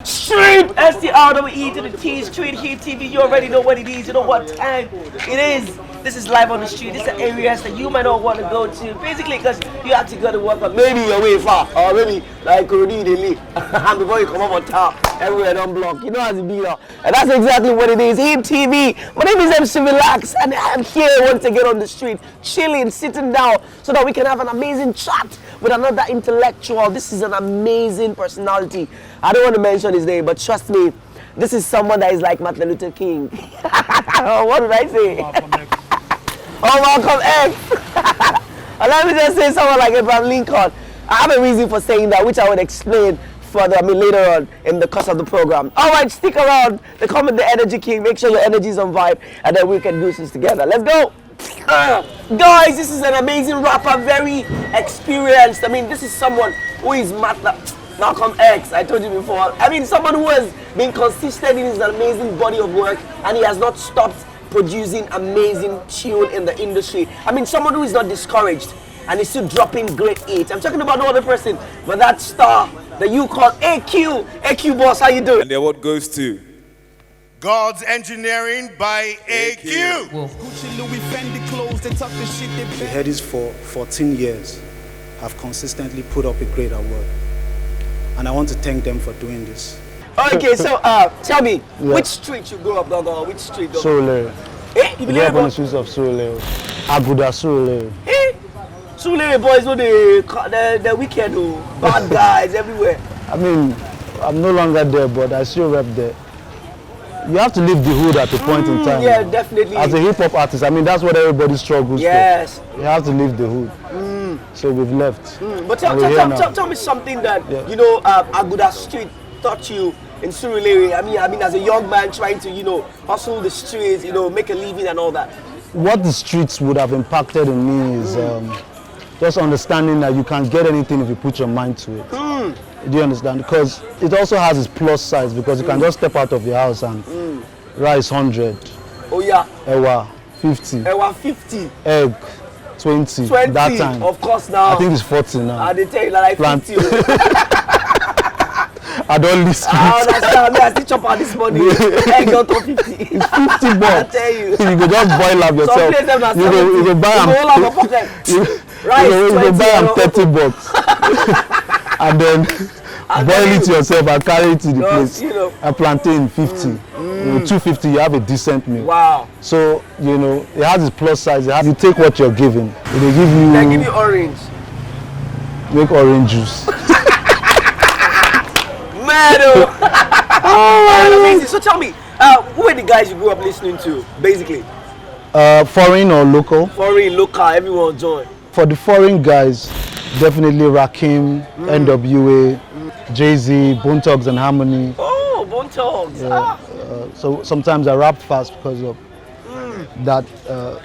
Street STREETZ to the T, Street HipTv. You already know what it is. You know what time it is. This is live on the street. These are areas that you might not want to go to. Basically, because you have to go to work, or maybe you're way far, or maybe like Kurudi Delhi. And before you come up on top, everywhere don't block. You know how to be now. And that's exactly what it is. HipTv. My name is MC Relax, and I'm here once again on the street, chilling, sitting down, so that we can have an amazing chat with another intellectual. This is an amazing personality. I don't want to mention his name, but trust me, this is someone that is like Martin Luther King. What did I say? Oh, Malcolm X. And let me just say someone like Abraham Lincoln. I have a reason for saying that, which I would explain further, later on in the course of the program. All right, stick around. They call me the Energy King. Make sure your energy is on vibe, and then we can do this together. Let's go. Guys, this is an amazing rapper, very experienced. I mean, this is someone who is Malcolm X, I told you before. I mean, someone who has been consistent in his amazing body of work, and he has not stopped producing amazing tune in the industry. I mean, someone who is not discouraged and is still dropping great hits. I'm talking about no other person but that star that you call AQ. AQ boss, how you doing? And the award goes to God's Engineering by AQ. The headies for 14 years have consistently put up a great award. And I want to thank them for doing this. Okay, so tell me, which street you grew up, Gogo? Which street? Surulere. Eh? You grew up on the streets of Surulere. Aguda Surulere. Eh? Surulere boys, no, the wicked, bad guys everywhere. I mean, I'm no longer there, but I still rep there. You have to leave the hood at a point in time. Yeah, definitely. As a hip-hop artist, I mean, that's what everybody struggles yes. for. You have to leave the hood. So we've left. But tell me something that, you know, Aguda Street taught you in Surulere. I mean, as a young man trying to, you know, hustle the streets, you know, make a living and all that. What the streets would have impacted in me is just understanding that you can get anything if you put your mind to it. Do you understand? Because it also has its plus sides, because you can just step out of your house and rice 100. Oh yeah. Ewa 50. Ewa 50. Egg 20. That time. Of course now. I think it's 40 now. I did tell you like 50. I don't listen. I understand. I still chop out this money. Egg out of 50. It's 50 bucks. I tell you. You can just boil up yourself. You can buy them 30 bucks. And then boil it yourself and carry it to the place. You know. And plantain 50. With 250 you have a decent meal. Wow. So, you know, it has its plus sides. You take what you're given. They give you. They give you orange. Make orange juice. Amazing. So tell me, who are the guys you grew up listening to, basically? Foreign or local? Foreign, local, everyone join. For the foreign guys, definitely Rakim, NWA, Jay-Z, Bone Thugs and Harmony. Oh, Bone Thugs. So sometimes I rap fast because of that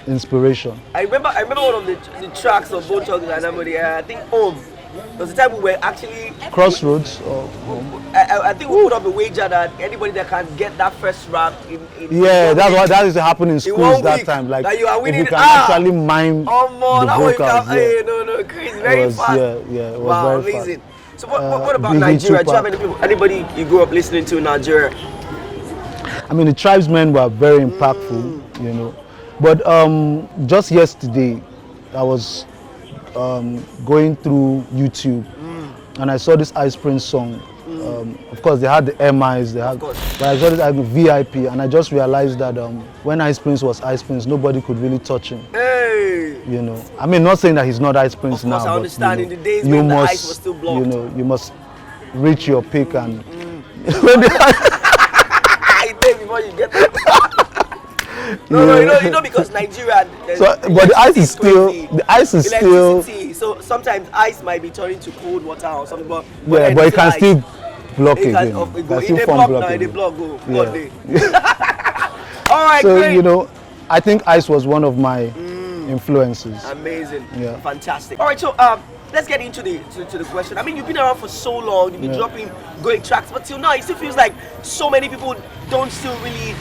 inspiration. I remember one of the tracks of Bone Thugs and Harmony. I think Home. There was a time we were actually Crossroads. I think we put up a wager that anybody that can get that first rap in yeah, that's what that used to happen in schools that time. Like that you are winning, if you can actually mime the vocals. No, crazy, very fast. Yeah, it was very amazing. fast. So what about Nigeria? Do you have anybody you grew up listening to in Nigeria? I mean, the tribesmen were very impactful, you know. But just yesterday, I was going through YouTube and I saw this Ice Prince song. Of course, they had the MIs, but I saw this VIP, and I just realized that when Ice Prince was Ice Prince, nobody could really touch him. Hey! You know, I mean, not saying that he's not Ice Prince now. Of course, I understand. But, in the days when the ice was still blocked. You know, you must reach your peak and. Before you get that. No, because Nigeria. So, but the ice is still. The ice is still. So sometimes ice might be turning to cold water or something. But it can still block again. They block go. All right, so great. You know, I think ice was one of my influences. Amazing. Yeah. Fantastic. All right, so let's get into the question. I mean, you've been around for so long, you've been dropping great tracks, but till now it still feels like so many people don't still really,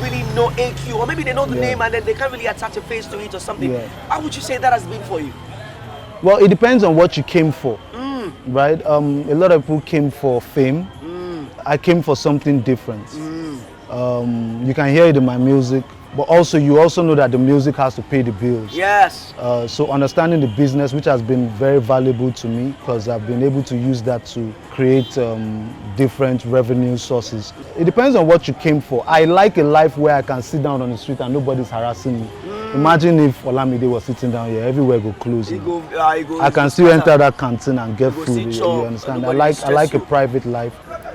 really know AQ, or maybe they know the name and then they can't really attach a face to it or something. Yeah. How would you say that has been for you? Well, it depends on what you came for, right? A lot of people came for fame. I came for something different. You can hear it in my music, but also you also know that the music has to pay the bills. Yes. So understanding the business, which has been very valuable to me, because I've been able to use that to create different revenue sources. It depends on what you came for. I like a life where I can sit down on the street and nobody's harassing me. Imagine if Olamide was sitting down here, everywhere go close. I can still enter that canteen and get food. You understand? I like a private life.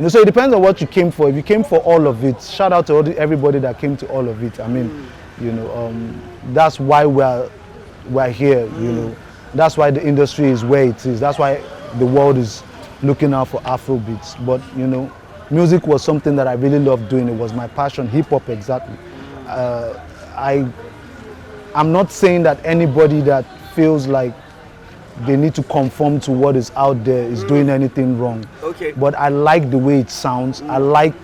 So it depends on what you came for. If you came for all of it, shout out to everybody that came to all of it. I mean, that's why we're here. That's why the industry is where it is. That's why the world is looking out for Afrobeats. But music was something that I really loved doing. It was my passion. Hip hop, exactly. I'm not saying that anybody that feels like they need to conform to what is out there is doing anything wrong. Okay. But I like the way it sounds. I like,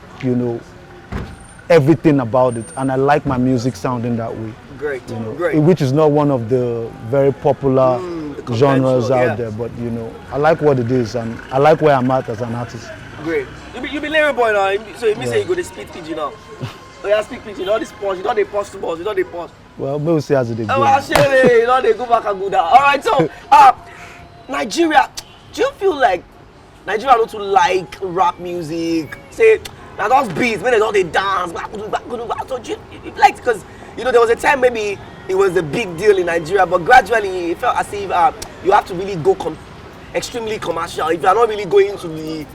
everything about it, and I like my music sounding that way. Great. Great. Which is not one of the very popular genres out there, but I like what it is, and I like where I'm at as an artist. Great. You be lyric boy now, so you say you go to speak pidgin now. Oh yeah, speak pidgin. All this pause, you don't they pause to balls, you don't they pause. Well, we'll see as it goes. Oh, actually, you don't they go back and go down. All right, so Nigeria, do you feel like Nigeria don't like rap music? Say, now those beats, when they don't they dance, so do you like, because there was a time maybe it was a big deal in Nigeria, but gradually it felt as if you have to really go extremely commercial if you are not really going to the,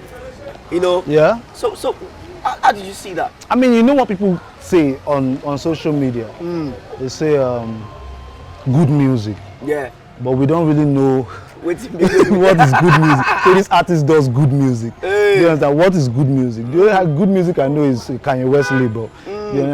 Yeah. So how did you see that? I mean, you know what people say on social media? They say good music. Yeah. But we don't really know what is good music. So this artist does good music. Hey. You understand? What is good music? The only good music I know is Kanye West label.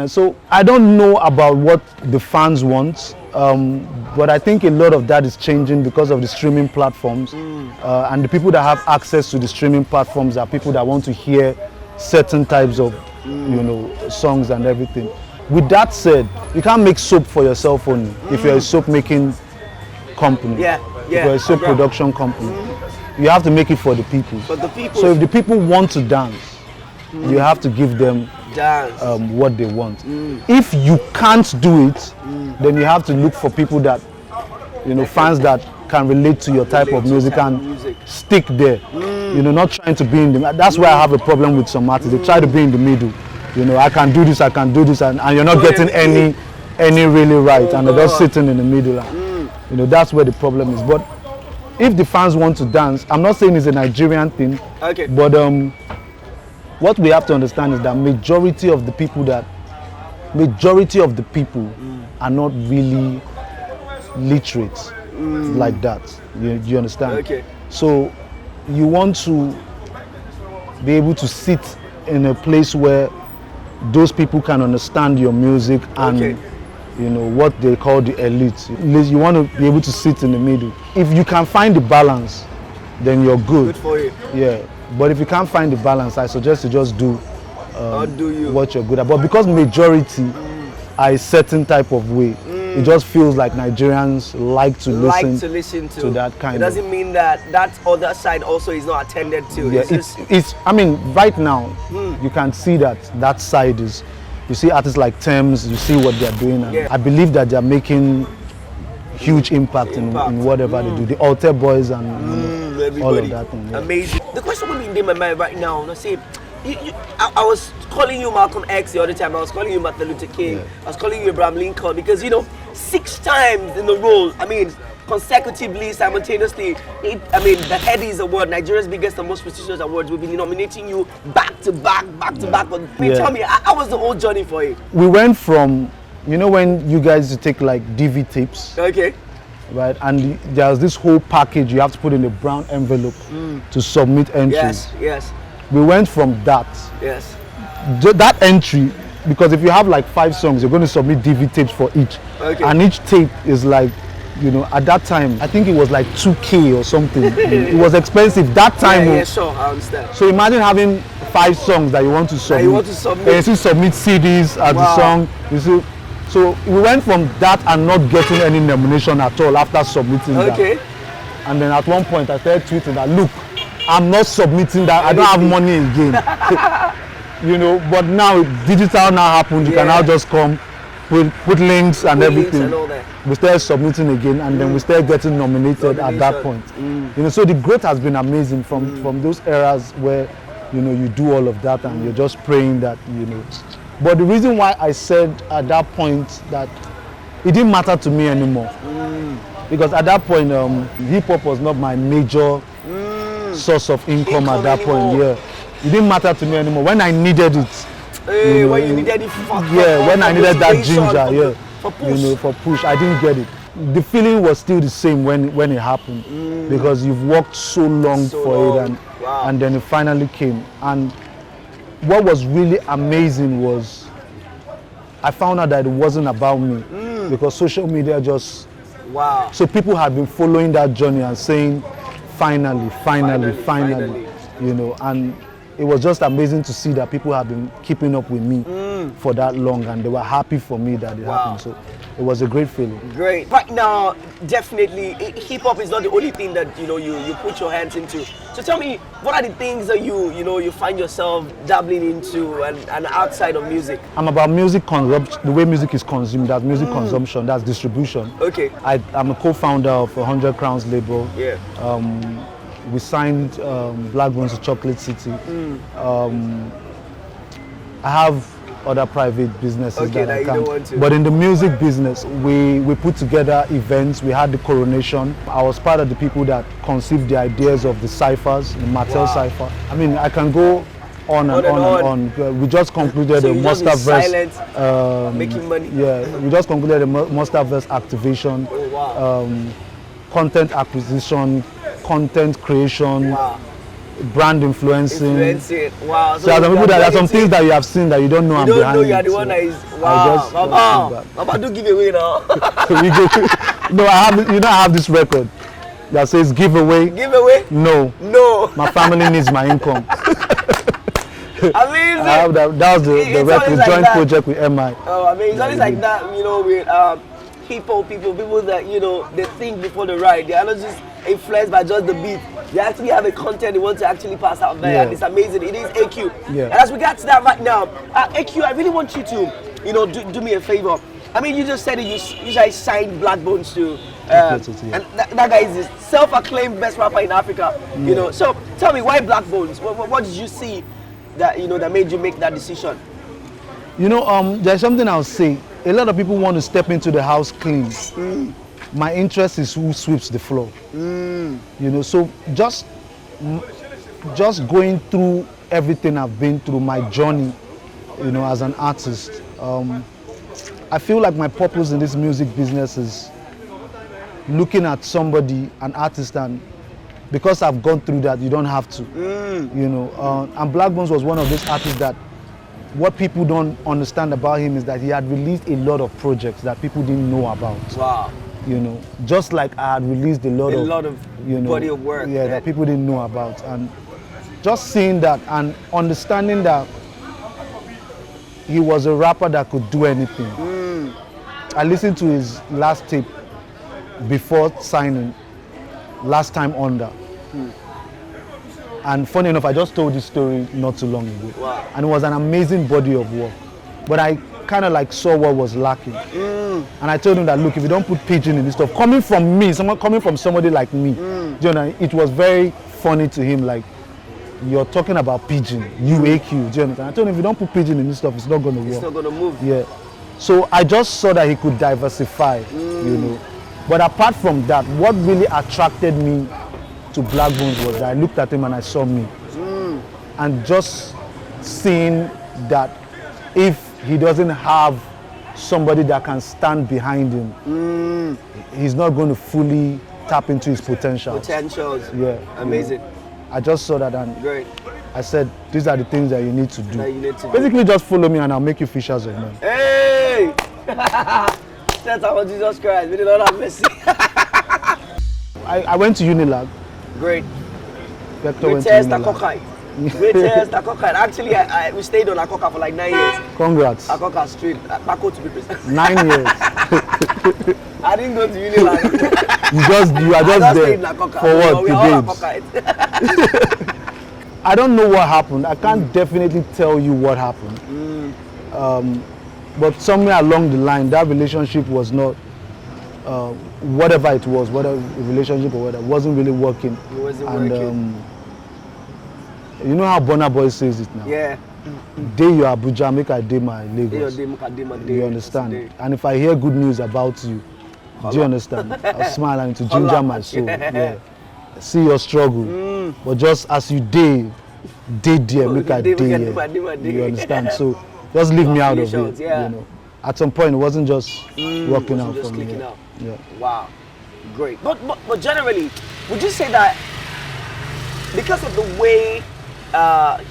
So I don't know about what the fans want, but I think a lot of that is changing because of the streaming platforms. And the people that have access to the streaming platforms are people that want to hear certain types of songs and everything. With that said, you can't make soap for yourself only if you're a soap making company. If you're a soap production company, you have to make it for the people. So if the people want to dance, you have to give them what they want. If you can't do it, then you have to look for people that fans that can relate to your type of music and stick there. Not trying to be in the. That's why I have a problem with some artists. They try to be in the middle. I can do this, and you're not getting any really right, and they're just sitting in the middle. That's where the problem is. But if the fans want to dance, I'm not saying it's a Nigerian thing. Okay. But what we have to understand is that majority of the people are not really literate like that. You understand? Okay. So you want to be able to sit in a place where those people can understand your music and what they call the elite. You want to be able to sit in the middle. If you can find the balance, then you're good. Good for you. Yeah. But if you can't find the balance, I suggest you just do what you're good at. But because majority are a certain type of way, it just feels like Nigerians like to listen to that kind of. It doesn't mean that other side also is not attended to. Yeah, it's I mean, right now, you can see that side is, you see artists like Thames, you see what they're doing. And I believe that they're making huge impact in whatever they do. The Alter Boys and all of that thing. Yeah. Amazing. The question will be in my mind right now, and I say, I was calling you Malcolm X the other time, I was calling you Martin Luther King, I was calling you Abraham Lincoln, because 6 times in a row, I mean, consecutively, simultaneously, the Headies Award, Nigeria's biggest and most prestigious awards, we've been nominating you back to back. Tell me, how was the whole journey for you? We went from, when you guys used to take like DV tapes. Okay. Right, and there's this whole package you have to put in a brown envelope to submit entries. Yes. We went from that. Yes. That entry, because if you have like 5 songs, you're going to submit DV tapes for each. Okay. And each tape is like, at that time, I think it was like 2K or something. It was expensive that time. Yeah, sure, I understand. So imagine having 5 songs that you want to submit. And you still submit CDs as the song. You see. So we went from that and not getting any nomination at all after submitting that. And then at one point I started tweeting that, look, I'm not submitting that. I don't have money again. You know, but now digital now happened. You can now just come, put links and everything. And all that. We started submitting again, and then we started getting nominated at that point. You know, so the growth has been amazing from those eras where, you know, you do all of that and you're just praying that, you know. But the reason why I said at that point that it didn't matter to me anymore, because at that point hip hop was not my major source of income at that point. Yeah, it didn't matter to me anymore when I needed it. Hey, when you needed it when I needed that ginger, for push. you know, for push, I didn't get it. The feeling was still the same when it happened, because you've worked so long for it, and then it finally came. And what was really amazing was I found out that it wasn't about me, because social media just so people had been following that journey and saying finally, you know, and it was just amazing to see that people have been keeping up with me for that long, and they were happy for me that it happened. So it was a great feeling. Great. Right now, definitely, hip hop is not the only thing that you put your hands into. So tell me, what are the things that you find yourself dabbling into and outside of music? I'm about music consumption, the way music is consumed. That's music consumption. That's distribution. Okay. I'm a co-founder of 100 Crowns label. Yeah. We signed Blaq Bonez to Chocolate City. I have other private businesses that I can. But in the music business, we put together events. We had the coronation. I was part of the people that conceived the ideas of the ciphers, the Martel cipher. I mean, I can go on and on. We just concluded a Monsterverse. Making money. Yeah, we just concluded a Monsterverse activation. Oh, wow. Content acquisition, content creation, brand influencing. Wow. So there are some things that you have seen that you don't know I'm behind. You are the one that is Baba do give away now. No, I have this record that says give away. Give away? No. My family needs my income. Amazing. That was the record, joint project with MI. Oh, I mean, it's always like that, with hip hop people that they think before the ride. They are not just influenced by just the beat. They actually have a content they want to actually pass out there, and it's amazing. It is AQ. Yeah. And as we get to that right now, AQ, I really want you to do me a favor. I mean, you just said that you guys signed Blaq Bonez to, and that guy is the self-acclaimed best rapper in Africa. So tell me, why Blaq Bonez? What did you see that that made you make that decision? There's something I'll say. A lot of people want to step into the house clean. My interest is who sweeps the floor. So just going through everything I've been through, my journey, as an artist. I feel like my purpose in this music business is looking at somebody, an artist, and because I've gone through that, you don't have to. And Blaq Bonez was one of those artists that what people don't understand about him is that he had released a lot of projects that people didn't know about. Wow. Just like I had released a lot of body of work. Yeah, that people didn't know about. And just seeing that and understanding that he was a rapper that could do anything. I listened to his last tape before signing, Last Time Under. And funny enough, I just told this story not too long ago. Wow. And it was an amazing body of work. But I kind of saw what was lacking. And I told him that, look, if you don't put pidgin in this stuff, coming from me, coming from somebody like me, it was very funny to him, like, you're talking about pidgin, AQ, do you understand? I told him, if you don't put pidgin in this stuff, it's not going to work. It's not going to move. Yeah. So I just saw that he could diversify, But apart from that, what really attracted me to Blaq Bonez was that I looked at him and I saw me. And just seeing that if he doesn't have somebody that can stand behind him, he's not going to fully tap into his potentials. Yeah. Amazing. I just saw that and great. I said, these are the things that you need to do. Basically, just follow me and I'll make you fishers of men. Hey! That's our Jesus Christ. We did not have mercy. I went to Unilag. Great. Vector went to Unilag. Greatest Akoka. Actually, we stayed on Akoka for like 9 years. Congrats. Akoka Street, Bako to be precise. 9 years. I didn't go to Unilag. You are just there. For what? We The all games. Akoka. I don't know what happened. I can't definitely tell you what happened. But somewhere along the line, that relationship was not, whatever it was, whatever relationship or whatever, wasn't really working. It wasn't working. You know how Burna Boy says it now? Yeah. Day your Abuja, make I day my Lagos. Day. You understand? And if I hear good news about you, do you understand? I'll smile and to ginger my soul. Yeah. See your struggle. But just as you day there, make I day here. You understand? So just leave me out of it. Yeah. You know. At some point, it wasn't just working out for me. Yeah. Wow. Great. But generally, would you say that because of the way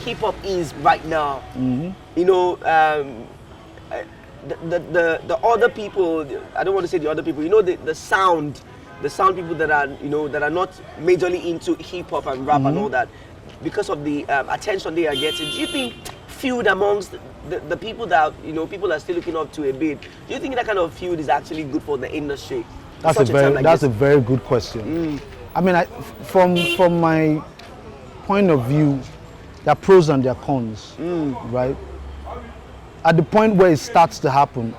hip hop is right now, you know, the other people, I don't want to say the other people, you know, the sound people that are, you know, that are not majorly into hip hop and rap and all that, because of the attention they are getting, do you think feud amongst the people that, you know, people are still looking up to a bit, do you think that kind of feud is actually good for the industry? That's a very good question. I mean, from my point of view, there are pros and there are cons, right? At the point where it starts to happen,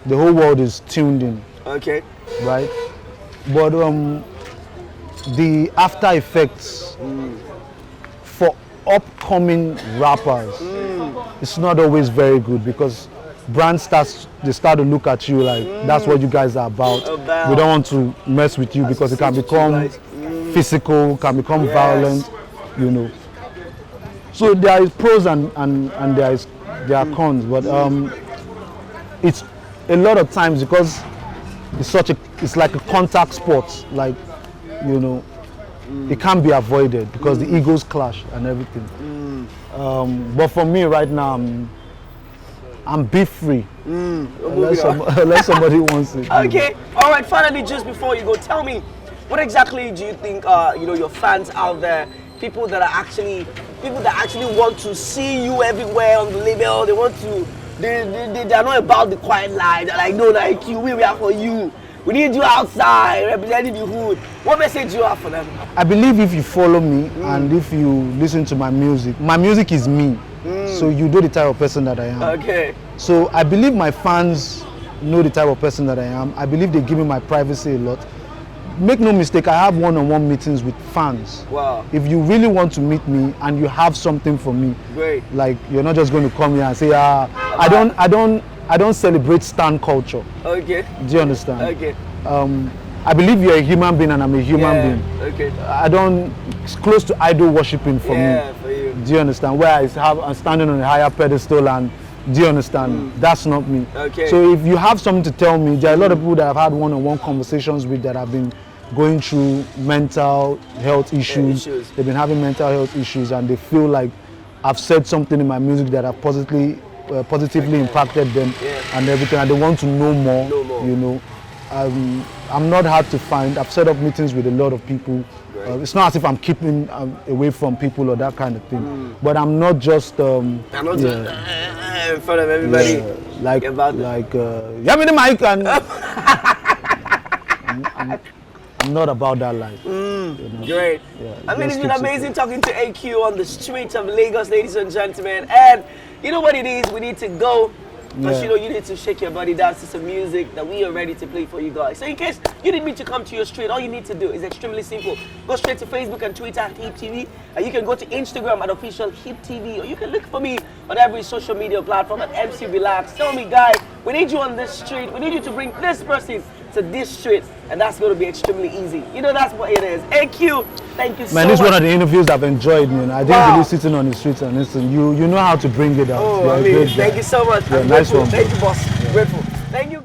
the whole world is tuned in. Okay. Right? But the after effects for upcoming rappers, it's not always very good because brands start to look at you like that's what you guys are about. We don't want to mess with you because it can become physical, can become violent, you know. So there is pros and there are cons, but it's a lot of times because it's like a contact sport, like, you know, it can't be avoided because the egos clash and everything. But for me right now, I'm beef free. Unless somebody wants it. Okay. All right. Finally, just before you go, tell me, what exactly do you think you know, your fans out there, people that actually want to see you everywhere on the label, they are not about the quiet life. They're like, no, like you, we are for you. We need you outside representing the hood. What message do you have for them? I believe if you follow me and if you listen to my music is me. So you know the type of person that I am. Okay. So I believe my fans know the type of person that I am. I believe they give me my privacy a lot. Make no mistake, I have one-on-one meetings with fans. Wow. If you really want to meet me and you have something for me, great. Like you're not just going to come here and say, I don't celebrate stan culture. Okay. Do you understand? Okay. I believe you're a human being and I'm a human being. Okay. It's close to idol worshipping for me. Yeah, for you. Do you understand? Where I'm standing on a higher pedestal and, do you understand? That's not me. Okay. So if you have something to tell me, there are a lot of people that I've had one-on-one conversations with that have been going through mental health issues. They've been having mental health issues and they feel like I've said something in my music that have positively impacted them and everything, and they want to know more. You know. I'm not hard to find. I've set up meetings with a lot of people. It's not as if I'm keeping away from people or that kind of thing. But I'm not just I'm not just in front of everybody. Like yeah, me the mic and I'm not about that life. You know? Great. Yeah, I mean, it's been amazing talking to AQ on the streets of Lagos, ladies and gentlemen. And you know what it is? We need to go. Because you know, you need to shake your body, dance to some music that we are ready to play for you guys. So in case you didn't mean to come to your street, all you need to do is extremely simple. Go straight to Facebook and Twitter at HipTv. And you can go to Instagram at official HipTv. Or you can look for me on every social media platform at MC Relax. Tell me, guy, we need you on this street. We need you to bring this person to this street. And that's going to be extremely easy. You know, that's what it is. AQ, thank you so much. Man, this is one of the interviews I've enjoyed, man. I didn't really sitting on the streets and listen. You know how to bring it out. Oh, I mean, thank you so much. Yeah, nice one. Thank you, boss. Grateful. Thank you.